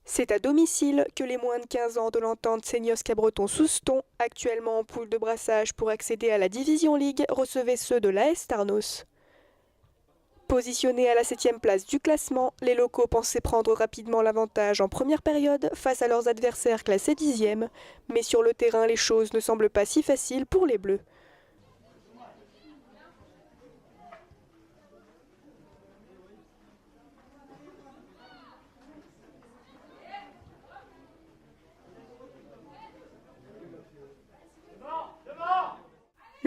C'est à domicile que les moins de 15 ans de l'entente Seignos-Cabreton-Souston, actuellement en poule de brassage pour accéder à la Division League, recevaient ceux de l'AS Tarnos. Positionnés à la 7e place du classement, les locaux pensaient prendre rapidement l'avantage en première période face à leurs adversaires classés 10e, mais sur le terrain les choses ne semblent pas si faciles pour les Bleus.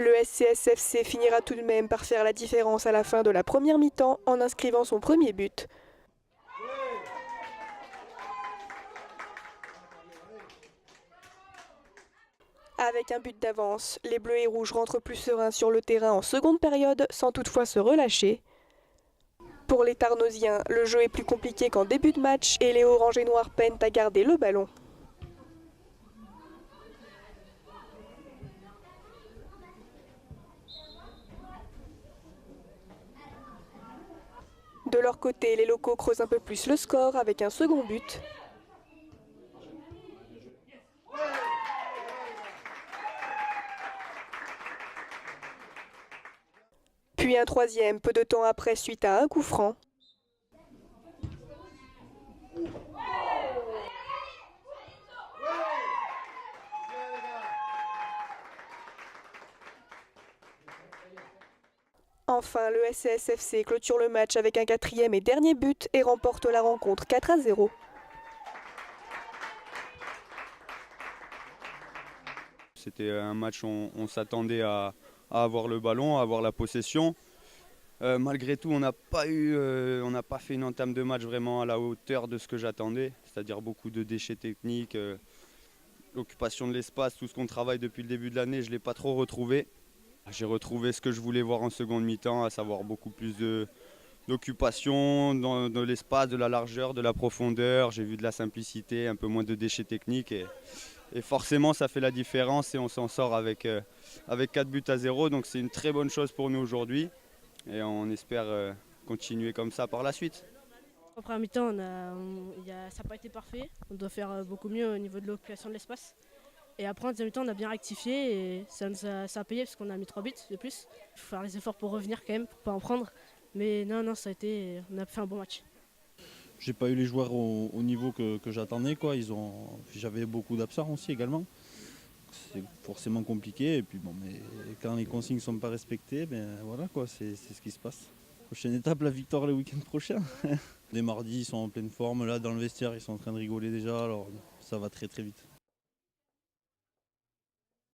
Le SCSFC finira tout de même par faire la différence à la fin de la première mi-temps en inscrivant son premier but. Avec un but d'avance, les Bleus et Rouges rentrent plus sereins sur le terrain en seconde période sans toutefois se relâcher. Pour les Tarnosiens, le jeu est plus compliqué qu'en début de match et les Oranges et Noirs peinent à garder le ballon. De leur côté, les locaux creusent un peu plus le score avec un second but. Puis un troisième peu de temps après suite à un coup franc. Enfin, le SCSFC clôture le match avec un quatrième et dernier but et remporte la rencontre 4-0. C'était un match où on s'attendait à avoir le ballon, à avoir la possession. Malgré tout, on n'a pas fait une entame de match vraiment à la hauteur de ce que j'attendais, c'est-à-dire beaucoup de déchets techniques, l'occupation de l'espace, tout ce qu'on travaille depuis le début de l'année, je ne l'ai pas trop retrouvé. J'ai retrouvé ce que je voulais voir en seconde mi-temps, à savoir beaucoup plus d'occupation dans l'espace, de la largeur, de la profondeur. J'ai vu de la simplicité, un peu moins de déchets techniques. Et forcément, ça fait la différence et on s'en sort avec 4 buts à 0. Donc c'est une très bonne chose pour nous aujourd'hui. Et on espère continuer comme ça par la suite. En première mi-temps, ça n'a pas été parfait. On doit faire beaucoup mieux au niveau de l'occupation de l'espace. Et après, en deuxième mi-temps, on a bien rectifié et ça a payé parce qu'on a mis 3 buts de plus. Il faut faire les efforts pour revenir quand même, pour ne pas en prendre. Mais non, on a fait un bon match. J'ai pas eu les joueurs au niveau que j'attendais, quoi. J'avais beaucoup d'absents aussi également. C'est forcément compliqué. Et puis bon, mais quand les consignes ne sont pas respectées, ben voilà quoi, c'est ce qui se passe. Prochaine étape, la victoire le week-end prochain. Les mardis, ils sont en pleine forme. Là, dans le vestiaire, ils sont en train de rigoler déjà. Alors ça va très très vite.